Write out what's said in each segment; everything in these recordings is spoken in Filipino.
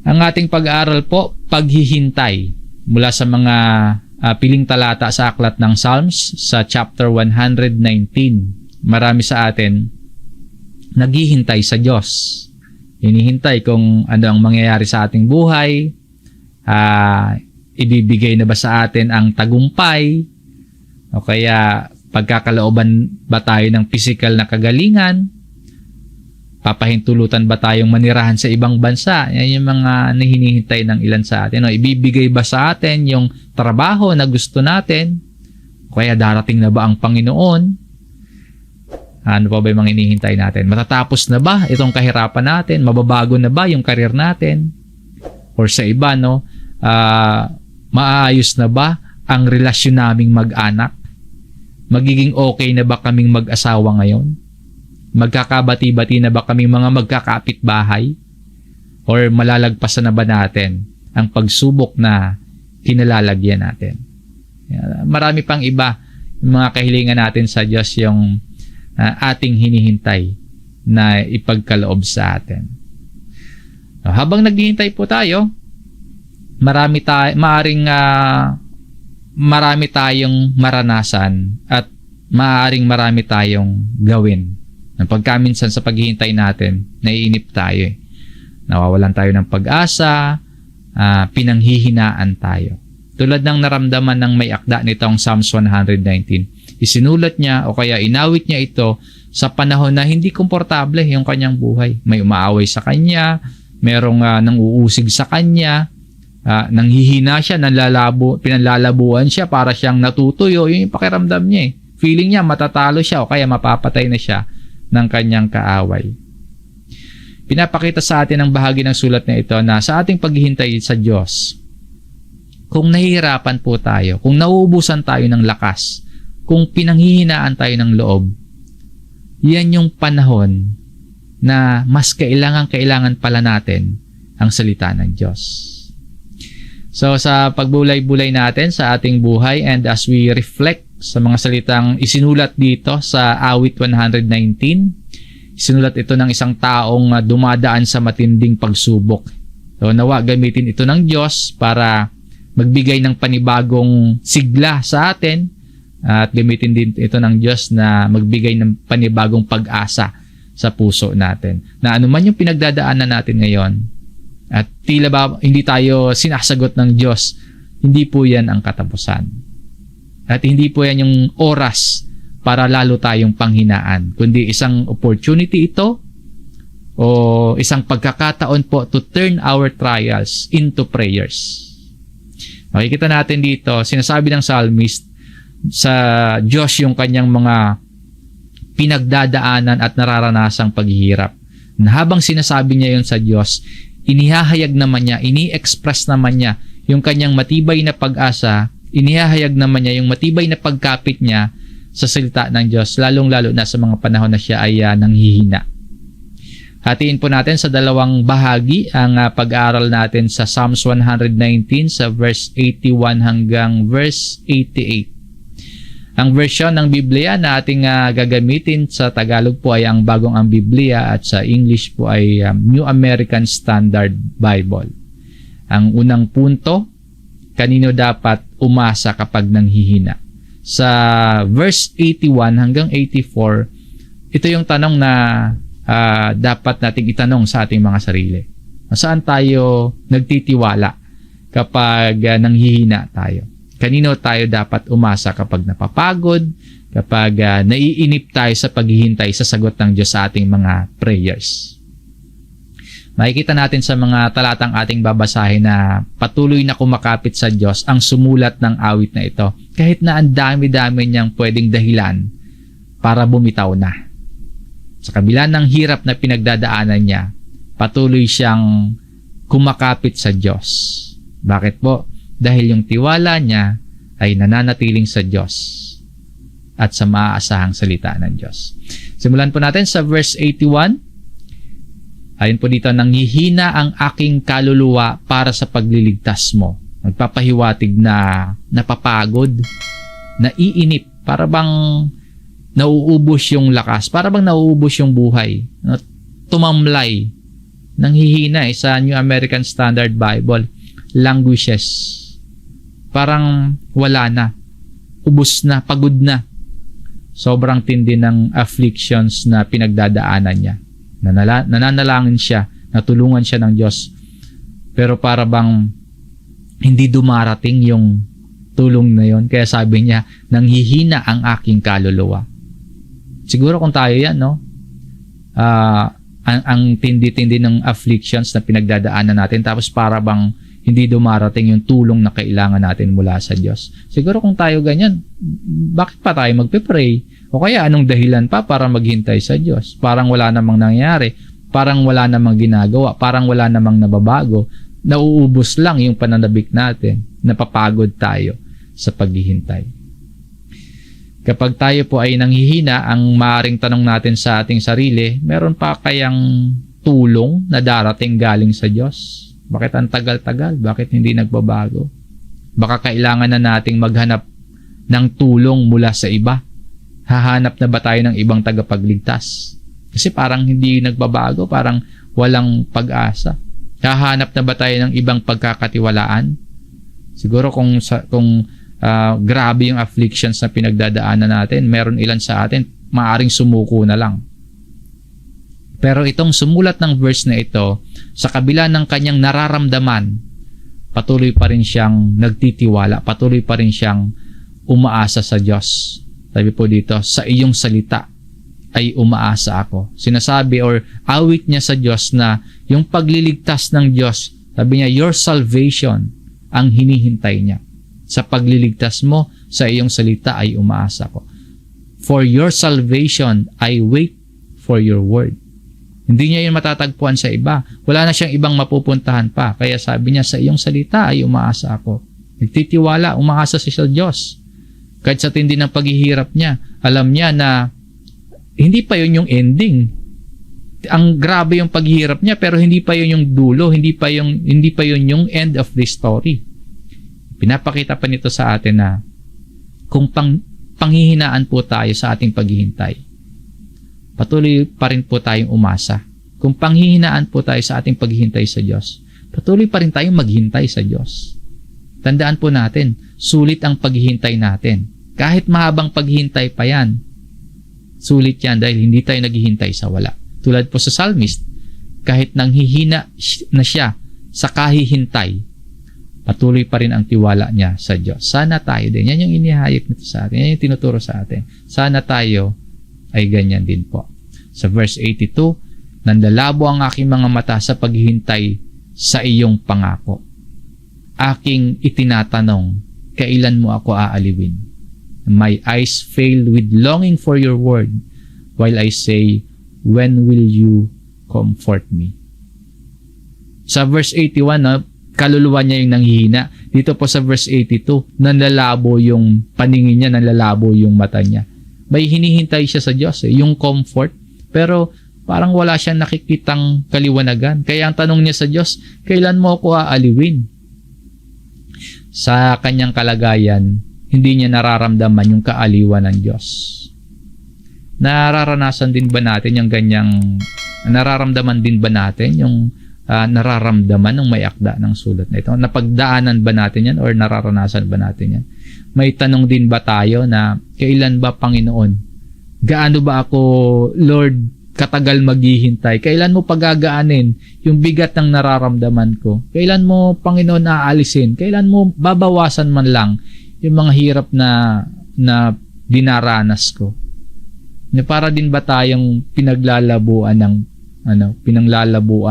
Ang ating pag-aaral po, paghihintay mula sa mga piling talata sa aklat ng Psalms sa chapter 119. Marami sa atin naghihintay sa Diyos. Hinihintay kung ano ang mangyayari sa ating buhay, ibibigay na ba sa atin ang tagumpay, o kaya pagkakalooban ba tayo ng physical na kagalingan, papahintulutan ba tayong manirahan sa ibang bansa. Yan yung mga hinihintay ng ilan sa atin. O, ibibigay ba sa atin yung trabaho na gusto natin, o kaya darating na ba ang Panginoon? Ano pa ba yung mga hinihintay natin? Matatapos na ba itong kahirapan natin? Mababago na ba yung karir natin? Or sa iba, no, maayos na ba ang relasyon naming mag-anak? Magiging okay na ba kaming mag-asawa ngayon? Magkakabati-bati na ba kaming mga magkakapit-bahay? Or malalagpasan na ba natin ang pagsubok na kinalalagyan natin? Marami pang iba yung mga kahilingan natin sa Diyos yung ating hinihintay na ipagkaloob sa atin. Habang naghihintay po tayo, marami tayong maranasan at maaaring marami tayong gawin. Pagkaminsan sa paghihintay natin, naiinip tayo. Nawawalan tayo ng pag-asa, pinanghihinaan tayo. Tulad ng naramdaman ng may akda nitong Psalms 119. Isinulat niya o kaya inawit niya ito sa panahon na hindi komportable yung kanyang buhay. May umaaway sa kanya, merong nang-uusig sa kanya, nanghihina siya, pinanlalabuan siya para siyang natutuyo. Yun yung pakiramdam niya. Feeling niya matatalo siya o kaya mapapatay na siya ng kanyang kaaway. Pinapakita sa atin ang bahagi ng sulat na ito na sa ating paghihintay sa Diyos, kung nahihirapan po tayo, kung nauubusan tayo ng lakas, kung pinanghihinaan tayo ng loob, yan yung panahon na mas kailangan pala natin ang salita ng Diyos. So sa pagbulay-bulay natin sa ating buhay and as we reflect sa mga salitang isinulat dito sa awit 119, isinulat ito ng isang taong dumadaan sa matinding pagsubok. So nawa gamitin ito ng Diyos para magbigay ng panibagong sigla sa atin at gamitin din ito ng Diyos na magbigay ng panibagong pag-asa sa puso natin. Na anuman yung pinagdadaanan natin ngayon at tila ba hindi tayo sinasagot ng Diyos, hindi po yan ang katapusan. At hindi po yan yung oras para lalo tayong panghinaan, kundi isang opportunity ito o isang pagkakataon po to turn our trials into prayers. Makikita natin dito, sinasabi ng psalmist sa Diyos yung kanyang mga pinagdadaanan at nararanasang paghihirap. Na habang sinasabi niya yun sa Diyos, inihahayag naman niya, ini-express naman niya yung kanyang matibay na pag-asa, inihahayag naman niya yung matibay na pagkapit niya sa salita ng Diyos, lalong-lalo na sa mga panahon na siya ay nanghihina. Hatiin po natin sa dalawang bahagi ang pag-aaral natin sa Psalms 119 sa verse 81 hanggang verse 88. Ang version ng Biblia na ating gagamitin sa Tagalog po ay ang Bagong ang Biblia at sa English po ay New American Standard Bible. Ang unang punto, kanino dapat umasa kapag nanghihina? Sa verse 81 hanggang 84, ito yung tanong na dapat nating itanong sa ating mga sarili. Saan tayo nagtitiwala kapag nanghihina tayo? Kanino tayo dapat umasa kapag napapagod, kapag naiinip tayo sa paghihintay sa sagot ng Diyos sa ating mga prayers? Makikita natin sa mga talatang ating babasahin na patuloy na kumakapit sa Diyos ang sumulat ng awit na ito. Kahit na ang dami-dami niyang pwedeng dahilan para bumitaw na. Sa kabila ng hirap na pinagdadaanan niya, patuloy siyang kumakapit sa Diyos. Bakit po? Dahil yung tiwala niya ay nananatiling sa Diyos at sa maaasahang salita ng Diyos. Simulan po natin sa verse 81. Ayon po dito, nanghihina ang aking kaluluwa para sa pagliligtas mo. Magpapahiwatig na napapagod, naiinip, para bang nauubos yung lakas, para bang nauubos yung buhay, tumamlay Nanghihina sa New American Standard Bible. Languishes. Parang wala na. Ubos na, pagod na. Sobrang tindi ng afflictions na pinagdadaanan niya. Nananalangin siya, natulungan siya ng Diyos. Pero para bang hindi dumarating yung tulong na yon. Kaya sabi niya, nanghihina ang aking kaluluwa. Siguro kung tayo yan, no? Ang tindi-tindi ng afflictions na pinagdadaanan natin, tapos para bang hindi dumarating yung tulong na kailangan natin mula sa Diyos. Siguro kung tayo ganyan, bakit pa tayo magpe-pray? O kaya anong dahilan pa para maghintay sa Diyos? Parang wala namang nangyari, parang wala namang ginagawa, parang wala namang nababago. Nauubos lang yung pananabik natin, napapagod tayo sa paghihintay. Kapag tayo po ay nanghihina, ang maaring tanong natin sa ating sarili, meron pa kayang tulong na darating galing sa Diyos? Bakit ang tagal-tagal? Bakit hindi nagbabago? Baka kailangan na nating maghanap ng tulong mula sa iba. Hahanap na ba tayo ng ibang tagapagligtas? Kasi parang hindi nagbabago, parang walang pag-asa. Hahanap na ba tayo ng ibang pagkakatiwalaan? Siguro kung grabe yung afflictions na pinagdadaanan natin, meron ilan sa atin, maaring sumuko na lang. Pero itong sumulat ng verse na ito, sa kabila ng kanyang nararamdaman, patuloy pa rin siyang nagtitiwala, patuloy pa rin siyang umaasa sa Diyos. Sabi po dito, sa iyong salita ay umaasa ako. Sinasabi or awit niya sa Diyos na yung pagliligtas ng Diyos, sabi niya, your salvation ang hinihintay niya. Sa pagliligtas mo, sa iyong salita ay umaasa ko. For your salvation, I wait for your word. Hindi niya yun matatagpuan sa iba. Wala na siyang ibang mapupuntahan pa. Kaya sabi niya, sa iyong salita ay umaasa ako. Nagtitiwala, umaasa siya sa Diyos. Kahit sa tindi ng paghihirap niya, alam niya na hindi pa yun yung ending. Ang grabe yung paghihirap niya, pero hindi pa yun yung dulo, hindi pa yun yung end of the story. Pinapakita pa nito sa atin na kung panghihinaan po tayo sa ating paghihintay, patuloy pa rin po tayong umasa. Kung panghihinaan po tayo sa ating paghihintay sa Diyos, patuloy pa rin tayong maghintay sa Diyos. Tandaan po natin, sulit ang paghihintay natin. Kahit mahabang paghihintay pa yan, sulit yan dahil hindi tayo naghihintay sa wala. Tulad po sa psalmist, kahit nanghihina na siya sa kahihintay, patuloy pa rin ang tiwala niya sa Diyos. Sana tayo din. Yan yung inihayag nito sa atin. Yan yung tinuturo sa atin. Sana tayo ay ganyan din po. Sa verse 82, nanlalabo ang aking mga mata sa paghihintay sa iyong pangako. Aking itinatanong, kailan mo ako aaliwin? My eyes fail with longing for your word, while I say, when will you comfort me? Sa verse 81, kaluluwa niya yung nanghihina. Dito po sa verse 82, nanlalabo yung paningin niya, nanlalabo yung mata niya. May hinihintay siya sa Diyos, yung comfort, pero parang wala siyang nakikitang kaliwanagan. Kaya ang tanong niya sa Diyos, kailan mo ako aaliwin? Sa kanyang kalagayan, hindi niya nararamdaman yung kaaliwan ng Diyos. Nararamdaman din ba natin yung nararamdaman ng may akda ng sulat na ito? Napagdaanan ba natin yan or nararanasan ba natin yan? May tanong din ba tayo na, kailan ba Panginoon? Gaano ba ako, Lord, katagal maghihintay? Kailan mo pagagaanin yung bigat ng nararamdaman ko? Kailan mo, Panginoon, aalisin? Kailan mo babawasan man lang yung mga hirap na dinaranas ko? Para din ba tayong pinaglalabuan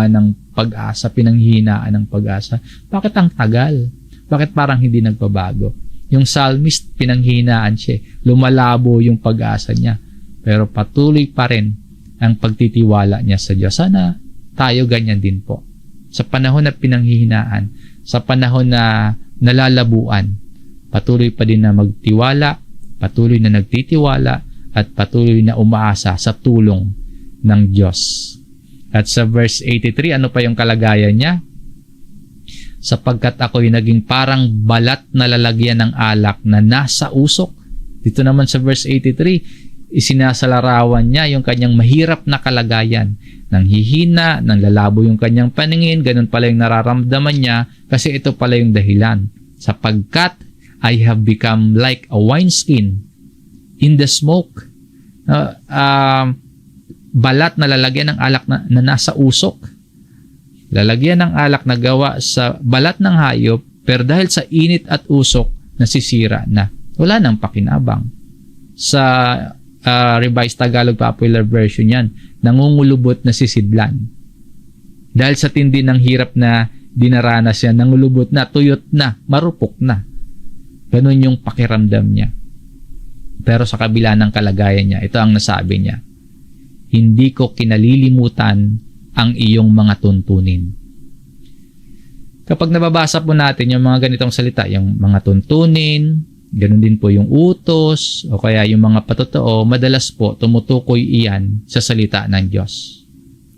ng pag-asa, pinanghihinaan ng pag-asa? Bakit ang tagal? Bakit parang hindi nagbabago? Yung psalmist, pinanghihinaan siya. Lumalabo yung pag-asa niya. Pero patuloy pa rin ang pagtitiwala niya sa Diyos. Sana tayo ganyan din po. Sa panahon na pinanghihinaan, sa panahon na nalalabuan, patuloy pa din na magtiwala, patuloy na nagtitiwala, at patuloy na umaasa sa tulong ng Diyos. At sa verse 83, ano pa yung kalagayan niya? Sapagkat ako'y naging parang balat na lalagyan ng alak na nasa usok. Dito naman sa verse 83, Isinasalarawan niya yung kanyang mahirap na kalagayan. Nanghihina, nanlalabo yung kanyang paningin, ganun pala yung nararamdaman niya kasi ito pala yung dahilan. Sapagkat I have become like a wineskin in the smoke. Balat na lalagyan ng alak na nasa usok. Lalagyan ng alak na gawa sa balat ng hayop, pero dahil sa init at usok, nasisira na. Wala nang pakinabang. Sa Revised Tagalog Popular Version yan, nangungulubot na sisidlan. Dahil sa tindi ng hirap na dinaranas yan, nangulubot na, tuyot na, marupok na. Ganun yung pakiramdam niya. Pero sa kabila ng kalagayan niya, ito ang nasabi niya, hindi ko kinalilimutan ang iyong mga tuntunin. Kapag nababasa po natin yung mga ganitong salita, yung mga tuntunin, ganun din po yung utos, o kaya yung mga patotoo, madalas po tumutukoy iyan sa salita ng Diyos.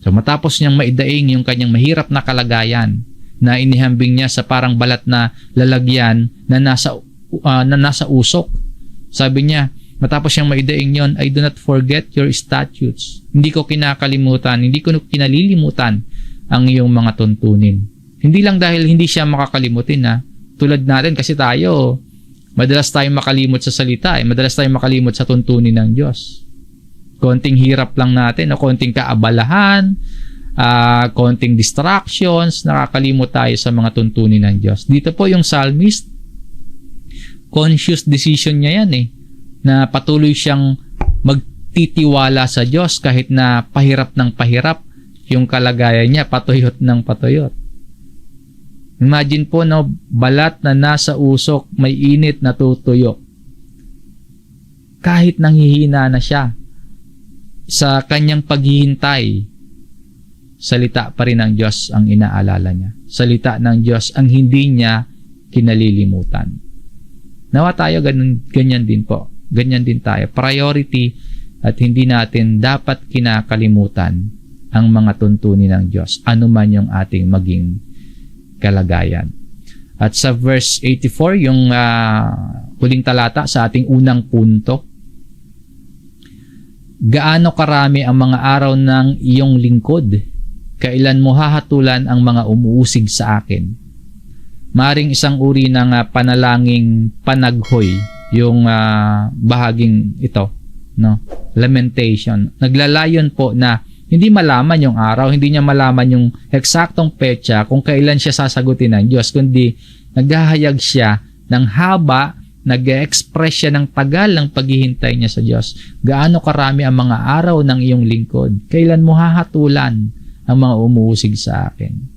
So matapos niyang maidaing yung kanyang mahirap na kalagayan na inihambing niya sa parang balat na lalagyan na nasa usok, sabi niya, matapos siyang maidaing yon, I do not forget your statutes. Hindi ko kinakalimutan, hindi ko kinalilimutan ang iyong mga tuntunin. Hindi lang dahil hindi siya makakalimutin, tulad natin kasi tayo, madalas tayong makalimot sa salita, madalas tayong makalimot sa tuntunin ng Diyos. Konting hirap lang natin, o konting kaabalahan, konting distractions, nakakalimot tayo sa mga tuntunin ng Diyos. Dito po yung psalmist, conscious decision niya yan na patuloy siyang magtitiwala sa Diyos kahit na pahirap ng pahirap yung kalagayan niya, patuyot ng patuyot. Imagine po, balat na nasa usok, may init na tutuyo. Kahit nanghihina na siya, sa kanyang paghihintay, salita pa rin ng Diyos ang inaalala niya. Salita ng Diyos ang hindi niya kinalilimutan. Nawa tayo, ganyan din po. Ganyan din tayo. Priority at hindi natin dapat kinakalimutan ang mga tuntunin ng Diyos. Ano man yung ating maging kalagayan. At sa verse 84, yung huling talata sa ating unang punto, gaano karami ang mga araw ng iyong lingkod? Kailan mo hahatulan ang mga umuusig sa akin? Maring isang uri ng panalangin panaghoy, yung bahaging ito, lamentation. Naglalayon po na hindi malaman yung araw, hindi niya malaman yung eksaktong petsa kung kailan siya sasagutin ng Diyos, kundi naghahayag siya ng haba, nag-express siya ng tagal ng paghihintay niya sa Diyos. Gaano karami ang mga araw ng iyong lingkod? Kailan mo hahatulan ang mga umuusig sa akin?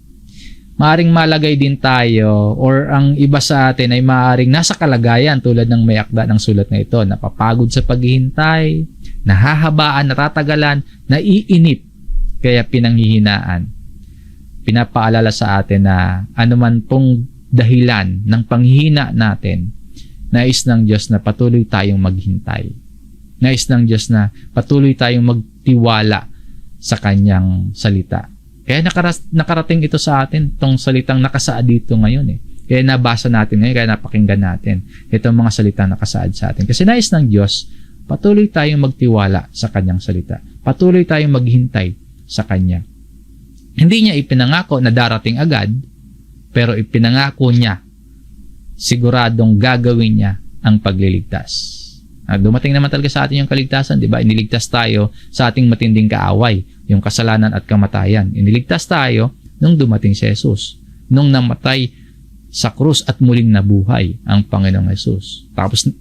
Maaring malagay din tayo, or ang iba sa atin ay maaring nasa kalagayan tulad ng may akda ng sulat na ito, napapagod sa paghihintay, nahahabaan, natatagalan, naiinip, kaya pinanghihinaan. Pinapaalala sa atin na anuman pong dahilan ng panghihina natin, nais ng Diyos na patuloy tayong maghintay. Nais ng Diyos na patuloy tayong magtiwala sa Kanyang salita. Kaya nakarating ito sa atin, itong salitang nakasaad dito ngayon. Kaya nabasa natin ngayon, kaya napakinggan natin itong mga salitang nakasaad sa atin. Kasi nais ng Diyos, patuloy tayong magtiwala sa Kanyang salita. Patuloy tayong maghintay sa Kanya. Hindi niya ipinangako na darating agad, pero ipinangako niya, siguradong gagawin niya ang pagliligtas. Dumating naman talaga sa atin yung kaligtasan, di ba? Iniligtas tayo sa ating matinding kaaway, yung kasalanan at kamatayan. Iniligtas tayo nung dumating si Jesus, nung namatay sa krus at muling nabuhay ang Panginoong Jesus.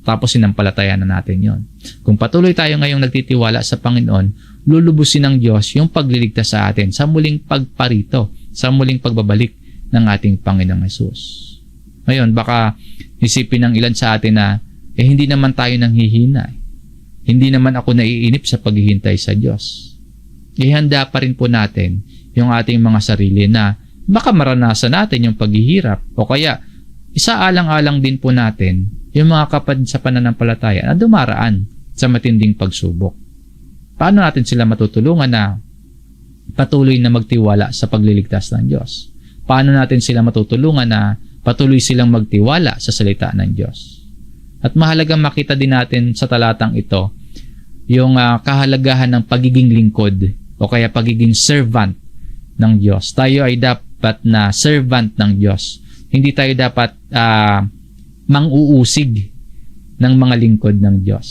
Tapos sinampalatayan na natin yon. Kung patuloy tayo ngayong nagtitiwala sa Panginoon, lulubusin ng Diyos yung pagliligtas sa atin sa muling pagparito, sa muling pagbabalik ng ating Panginoong Jesus. Ngayon, baka isipin ng ilan sa atin na hindi naman tayo nanghihina. Hindi naman ako naiinip sa paghihintay sa Diyos. Ihanda pa rin po natin yung ating mga sarili na baka maranasan natin yung paghihirap, o kaya isaalang-alang din po natin yung mga kapatid sa pananampalataya na dumaraan sa matinding pagsubok. Paano natin sila matutulungan na patuloy na magtiwala sa pagliligtas ng Diyos? Paano natin sila matutulungan na patuloy silang magtiwala sa salita ng Diyos? At mahalagang makita din natin sa talatang ito yung kahalagahan ng pagiging lingkod o kaya pagiging servant ng Diyos. Tayo ay dapat na servant ng Diyos. Hindi tayo dapat mang-uusig ng mga lingkod ng Diyos.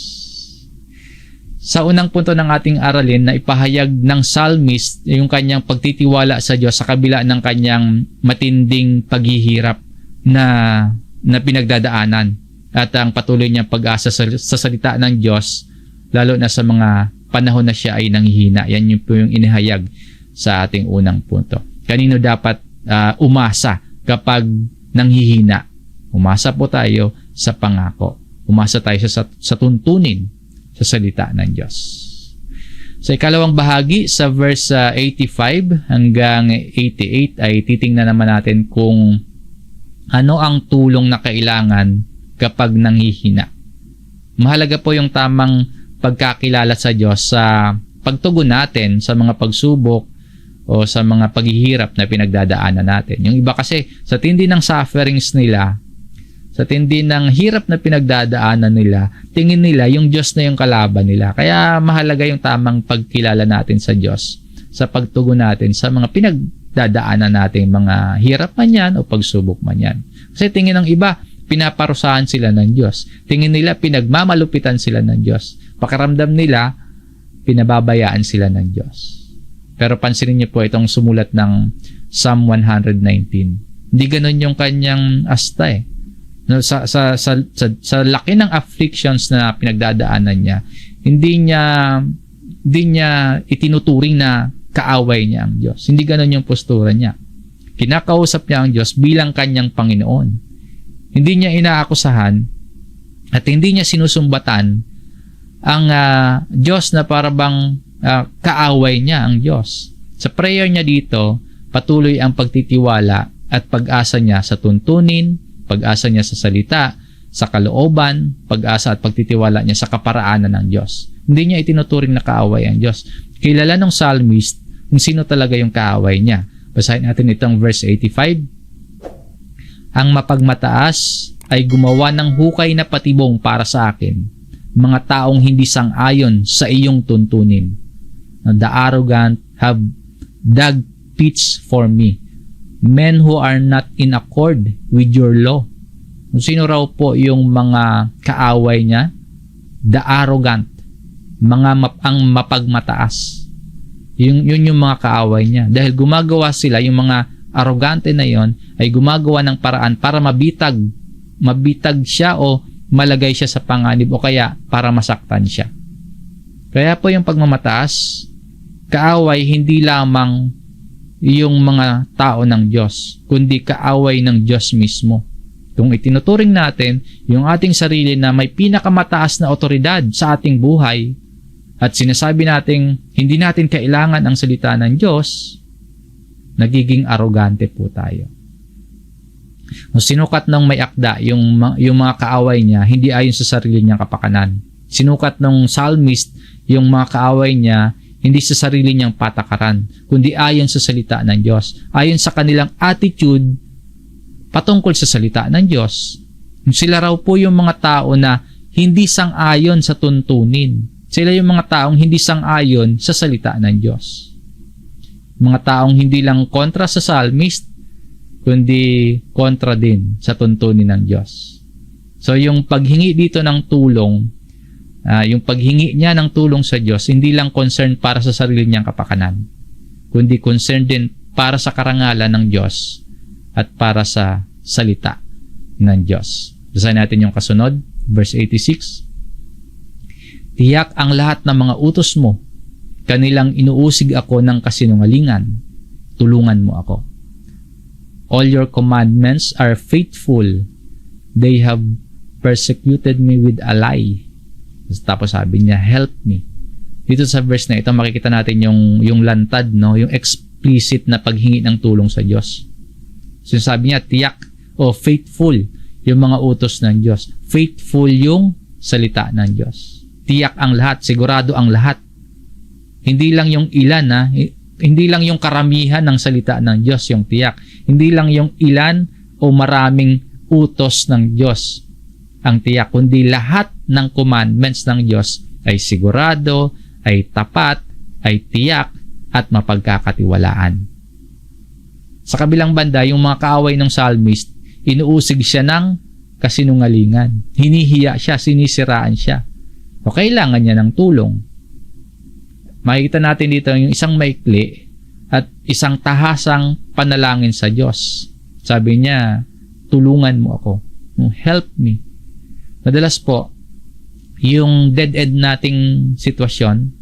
Sa unang punto ng ating aralin na ipahayag ng psalmist yung kanyang pagtitiwala sa Diyos sa kabila ng kanyang matinding paghihirap na pinagdadaanan at ang patuloy niyang pag-asa sa salita ng Diyos lalo na sa mga panahon na siya ay nanghihina. Yan yung po yung inihayag sa ating unang punto. Kanino dapat umasa kapag nanghihina? Umasa po tayo sa pangako. Umasa tayo sa tuntunin sa salita ng Diyos. Sa ikalawang bahagi, sa verse 85 hanggang 88 ay titingnan naman natin kung ano ang tulong na kailangan kapag nanghihina. Mahalaga po yung tamang pagkakilala sa Diyos sa pagtugon natin sa mga pagsubok o sa mga paghihirap na pinagdadaanan natin. Yung iba kasi sa tindi ng sufferings nila, sa tindi ng hirap na pinagdadaanan nila, tingin nila yung Diyos na yung kalaban nila. Kaya mahalaga yung tamang pagkilala natin sa Diyos sa pagtugon natin sa mga pinagdadaanan natin, mga hirap man yan o pagsubok man yan. Kasi tingin ng iba, pinaparusahan sila ng Diyos. Tingin nila, pinagmamalupitan sila ng Diyos. Pakiramdam nila, pinababayaan sila ng Diyos. Pero pansinin niyo po itong sumulat ng Psalm 119. Hindi ganun yung kanyang asta eh. No, sa laki ng afflictions na pinagdadaanan niya, hindi niya itinuturing na kaaway niya ang Diyos. Hindi ganun yung postura niya. Kinakausap niya ang Diyos bilang kanyang Panginoon. Hindi niya inaakusahan at hindi niya sinusumbatan ang Diyos na parabang kaaway niya ang Diyos. Sa prayer niya dito, patuloy ang pagtitiwala at pag-asa niya sa tuntunin, pag-asa niya sa salita, sa kalooban, pag-asa at pagtitiwala niya sa kaparaanan ng Diyos. Hindi niya itinuturing na kaaway ang Diyos. Kilala ng psalmist kung sino talaga yung kaaway niya. Basahin natin itong verse 85. Ang mapagmataas ay gumawa ng hukay na patibong para sa akin, mga taong hindi sang-ayon sa iyong tuntunin. The arrogant have dug pits for me, men who are not in accord with your law. Kung sino raw po yung mga kaaway niya? The arrogant, ang mapagmataas. Yun yung mga kaaway niya. Dahil gumagawa sila, yung mga arrogante na yon ay gumagawa ng paraan para mabitag siya o malagay siya sa panganib o kaya para masaktan siya. Kaya po yung pagmamataas, kaaway hindi lamang yung mga tao ng Diyos, kundi kaaway ng Diyos mismo. Kung itinuturing natin yung ating sarili na may pinakamataas na otoridad sa ating buhay at sinasabi natin hindi natin kailangan ang salita ng Diyos, nagiging arrogante po tayo. Sinukat ng may akda yung mga kaaway niya hindi ayon sa sarili niyang kapakanan. Sinukat ng psalmist yung mga kaaway niya hindi sa sarili niyang patakaran, kundi ayon sa salita ng Diyos. Ayon sa kanilang attitude patungkol sa salita ng Diyos. Sila raw po yung mga tao na hindi sang-ayon sa tuntunin. Sila yung mga taong hindi sang-ayon sa salita ng Diyos. Mga taong hindi lang kontra sa psalmist, kundi kontra din sa tuntunin ng Diyos. So yung paghingi dito ng tulong, yung paghingi niya ng tulong sa Diyos, hindi lang concern para sa sarili niyang kapakanan, kundi concern din para sa karangalan ng Diyos at para sa salita ng Diyos. Basahin natin yung kasunod, verse 86. Tiyak ang lahat ng mga utos mo, kanilang inuusig ako ng kasinungalingan, tulungan mo ako. All your commandments are faithful, they have persecuted me with a lie. Tapos sabi niya, help me. Dito sa verse na ito, makikita natin yung lantad, no? Yung explicit na paghingi ng tulong sa Diyos. So sabi niya, tiyak o faithful yung mga utos ng Diyos. Faithful yung salita ng Diyos. Tiyak ang lahat, sigurado ang lahat. Hindi lang yung ilan, hindi lang yung karamihan ng salita ng Diyos yung tiyak. Hindi lang yung ilan o maraming utos ng Diyos ang tiyak, kundi lahat ng commandments ng Diyos ay sigurado, ay tapat, ay tiyak, at mapagkakatiwalaan. Sa kabilang banda, yung mga kaaway ng psalmist, inuusig siya ng kasinungalingan. Hinihiya siya, sinisiraan siya. O kailangan niya ng tulong. Makikita natin dito yung isang maikli at isang tahasang panalangin sa Diyos. Sabi niya, tulungan mo ako. Help me. Madalas po, yung dead-end nating sitwasyon,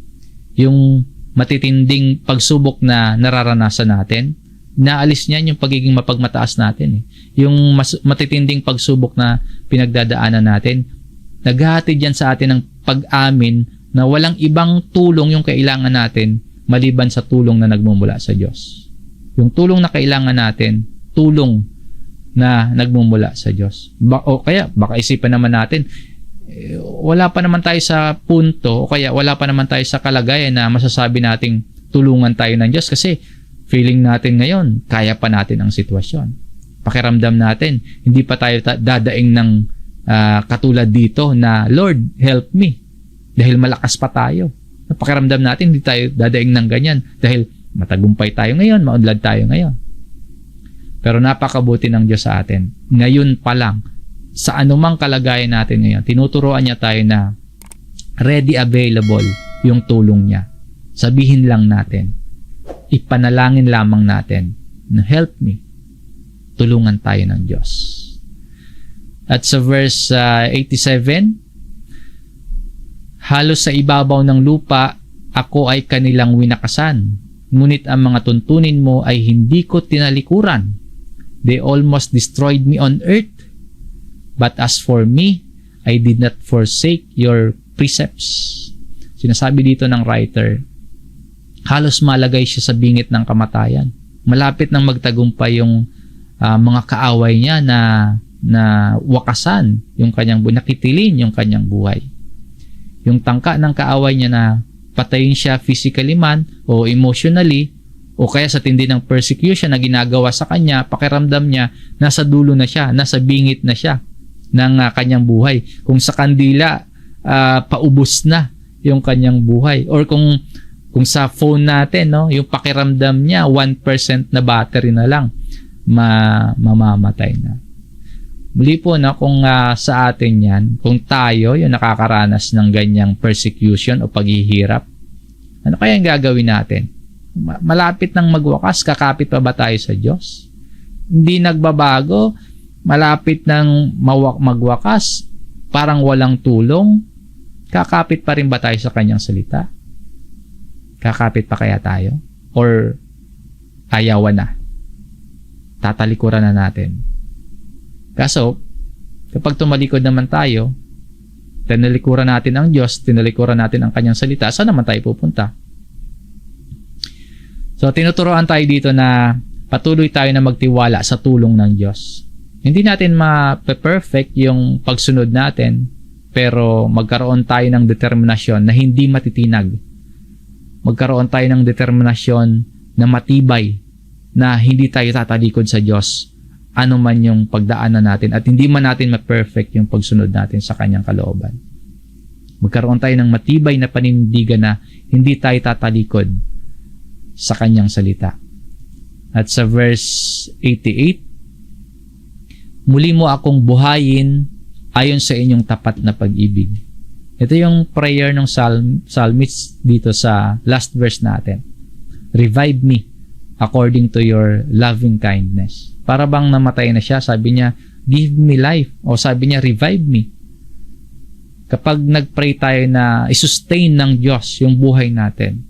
yung matitinding pagsubok na nararanasan natin, naalis niyan yung pagiging mapagmataas natin. Yung matitinding pagsubok na pinagdadaanan natin, naghahatid yan sa atin ng pag-amin na walang ibang tulong yung kailangan natin maliban sa tulong na nagmumula sa Diyos. Yung tulong na kailangan natin, tulong na nagmumula sa Diyos. O kaya, baka isipan naman natin, wala pa naman tayo sa punto o kaya wala pa naman tayo sa kalagayan na masasabi nating tulungan tayo ng Diyos kasi feeling natin ngayon, kaya pa natin ang sitwasyon. Pakiramdam natin, hindi pa tayo dadaing ng katulad dito na, Lord, help me. Dahil malakas pa tayo. Pakiramdam natin, hindi tayo dadaing ng ganyan. Dahil matagumpay tayo ngayon, maunlad tayo ngayon. Pero napakabuti ng Diyos sa atin. Ngayon pa lang, sa anumang kalagayan natin ngayon, tinuturuan niya tayo na ready available yung tulong niya. Sabihin lang natin, ipanalangin lamang natin na help me. Tulungan tayo ng Diyos. At sa verse 87, halos sa ibabaw ng lupa, ako ay kanilang winakasan. Ngunit ang mga tuntunin mo ay hindi ko tinalikuran. They almost destroyed me on earth. But as for me, I did not forsake your precepts. Sinasabi dito ng writer, halos malagay siya sa bingit ng kamatayan. Malapit nang magtagumpay yung mga kaaway niya na wakasan yung kanyang buhay, nakitilin yung kanyang buhay. Yung tangka ng kaaway niya na patayin siya physically man o emotionally o kaya sa tindi ng persecution na ginagawa sa kanya, pakiramdam niya, nasa dulo na siya, nasa bingit na siya ng kanyang buhay. Kung sa kandila, paubos na yung kanyang buhay. Or kung sa phone natin, no, yung pakiramdam niya, 1% na battery na lang, mamamatay na. Muli po, no, kung sa atin yan, kung tayo yung nakakaranas ng ganyang persecution o paghihirap, ano kaya ang gagawin natin? Malapit nang magwakas, kakapit pa ba tayo sa Diyos? Hindi nagbabago, malapit nang magwakas, parang walang tulong, kakapit pa rin ba tayo sa kanyang salita? Kakapit pa kaya tayo? Or ayawan na? Tatalikuran na natin? Kaso, kapag tumalikod naman tayo, tinalikuran natin ang Diyos, tinalikuran natin ang kanyang salita, saan naman tayo pupunta? So, tinuturoan tayo dito na patuloy tayo na magtiwala sa tulong ng Diyos. Hindi natin ma-perfect yung pagsunod natin, pero magkaroon tayo ng determinasyon na hindi matitinag. Magkaroon tayo ng determinasyon na matibay, na hindi tayo tatalikod sa Diyos, ano man yung pagdaanan natin, at hindi man natin ma-perfect yung pagsunod natin sa kanyang kalooban. Magkaroon tayo ng matibay na panindigan na hindi tayo tatalikod sa kanyang salita. At sa verse 88, muli mo akong buhayin ayon sa inyong tapat na pag-ibig. Ito yung prayer ng psalmist dito sa last verse natin. Revive me according to your loving kindness. Para bang namatay na siya, sabi niya, give me life. O sabi niya, revive me. Kapag nagpray tayo na isustain ng Diyos yung buhay natin,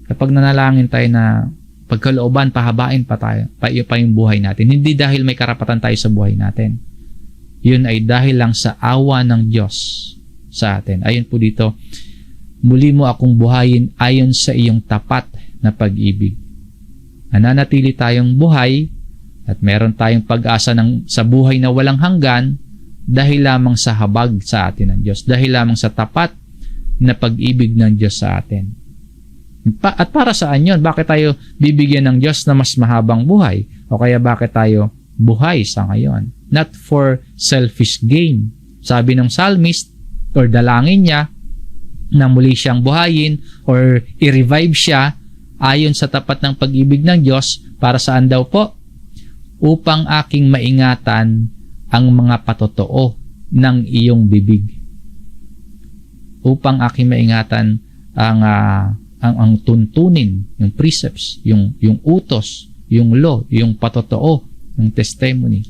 kapag nanalangin tayo na pagkalooban, pahabain pa tayo, pa yung buhay natin. Hindi dahil may karapatan tayo sa buhay natin. Yun ay dahil lang sa awa ng Diyos sa atin. Ayun po dito, muli mo akong buhayin ayon sa iyong tapat na pag-ibig. Nananatili tayong buhay at meron tayong pag-asa sa buhay na walang hanggan dahil lamang sa habag sa atin ng Diyos. Dahil lamang sa tapat na pag-ibig ng Diyos sa atin. At para saan yun? Bakit tayo bibigyan ng Diyos na mas mahabang buhay? O kaya bakit tayo buhay sa ngayon? Not for selfish gain. Sabi ng psalmist or dalangin niya, na muli siyang buhayin or i-revive siya ayon sa tapat ng pag-ibig ng Diyos. Para saan daw po? Upang aking maingatan ang mga patotoo ng iyong bibig. Upang aking maingatan ang tuntunin, yung precepts, yung utos, yung law, yung patotoo, yung testimony.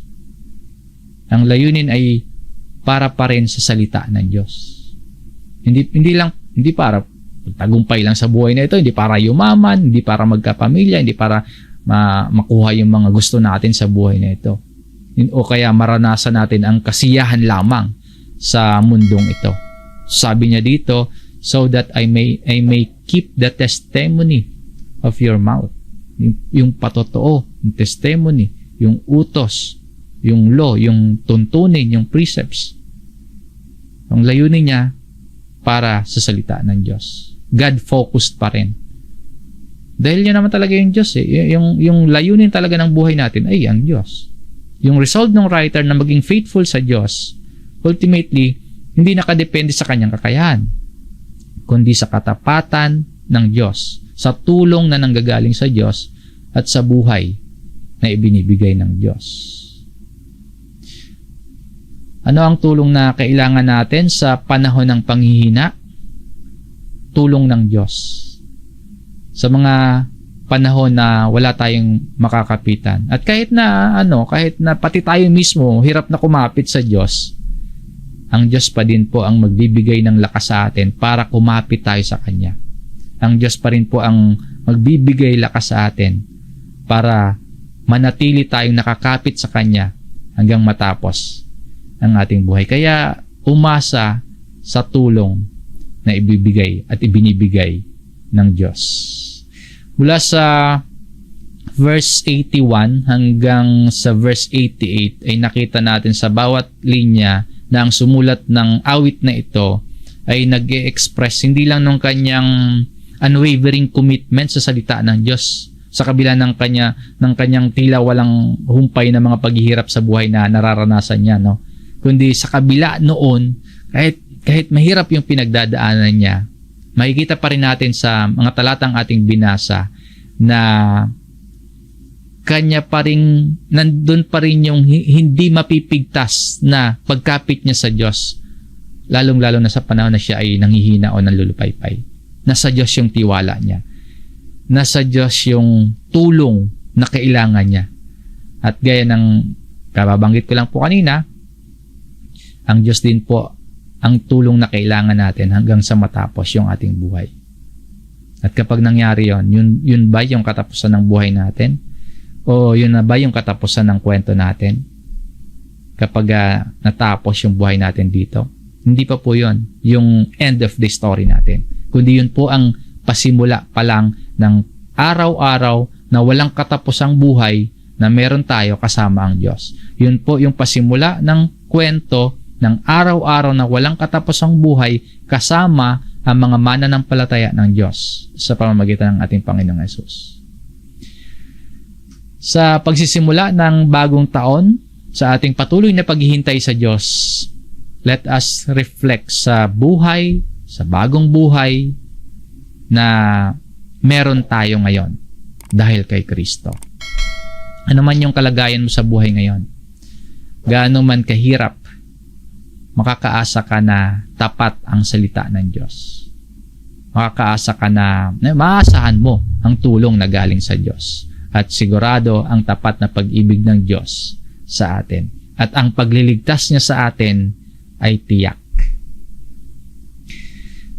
Ang layunin ay para pa rin sa salita ng Diyos. Hindi para tagumpay lang sa buhay na ito, hindi para yumaman, hindi para magkapamilya, hindi para makuha yung mga gusto natin sa buhay na ito. O kaya maranasan natin ang kasiyahan lamang sa mundong ito. Sabi niya dito, so that I may keep the testimony of your mouth. Yung patotoo, yung testimony, yung utos, yung law, yung tuntunin, yung precepts. Ang layunin niya para sa salita ng Diyos. God-focused pa rin. Dahil yun naman talaga yung Diyos eh. Yung layunin talaga ng buhay natin ay ang Diyos. Yung resolve ng writer na maging faithful sa Diyos, ultimately, hindi nakadepende sa kanyang kakayahan, kundi sa katapatan ng Diyos, sa tulong na nanggagaling sa Diyos at sa buhay na ibinibigay ng Diyos. Ano ang tulong na kailangan natin sa panahon ng panghihina? Tulong ng Diyos. Sa mga panahon na wala tayong makakapitan. At kahit na pati tayo mismo hirap na kumapit sa Diyos, ang Diyos pa din po ang magbibigay ng lakas sa atin para kumapit tayo sa Kanya. Ang Diyos pa rin po ang magbibigay lakas sa atin para manatili tayong nakakapit sa Kanya hanggang matapos ang ating buhay. Kaya umasa sa tulong na ibibigay at ibinibigay ng Diyos. Mula sa verse 81 hanggang sa verse 88 ay nakita natin sa bawat linya na ang sumulat ng awit na ito ay nag-e-express hindi lang ng kanyang unwavering commitment sa salita ng Diyos sa kabila ng kanyang tila walang humpay na mga paghihirap sa buhay na nararanasan niya, no? Kundi sa kabila noon, kahit mahirap yung pinagdadaanan niya, makikita pa rin natin sa mga talatang ating binasa na kanya pa rin, nandun pa rin yung hindi mapipigtas na pagkapit niya sa Diyos, lalong-lalo na sa panahon na siya ay nanghihina o nanlulupaypay. Nasa Diyos yung tiwala niya. Nasa Diyos yung tulong na kailangan niya. At gaya ng kababanggit ko lang po kanina, ang Diyos din po ang tulong na kailangan natin hanggang sa matapos yung ating buhay. At kapag nangyari yun ba yung katapusan ng buhay natin? O yun na ba yung katapusan ng kwento natin? Kapag natapos yung buhay natin dito? Hindi pa po yun yung end of the story natin. Kundi yun po ang pasimula pa lang ng araw-araw na walang katapusang buhay na meron tayo kasama ang Diyos. Yun po yung pasimula ng kwento ng araw-araw na walang katapusang buhay kasama ang mga mananampalataya ng Diyos sa pamamagitan ng ating Panginoong Hesus. Sa pagsisimula ng bagong taon, sa ating patuloy na paghihintay sa Diyos, let us reflect sa buhay, sa bagong buhay na meron tayo ngayon dahil kay Kristo. Ano man yung kalagayan mo sa buhay ngayon, gaano man kahirap, makakaasa ka na tapat ang salita ng Diyos. Makakaasa ka na maasahan mo ang tulong na galing sa Diyos. At sigurado ang tapat na pag-ibig ng Diyos sa atin. At ang pagliligtas niya sa atin ay tiyak.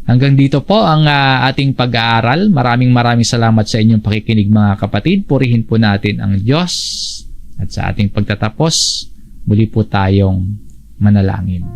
Hanggang dito po ang ating pag-aaral. Maraming salamat sa inyong pakikinig mga kapatid. Purihin po natin ang Diyos. At sa ating pagtatapos, muli po tayong manalangin.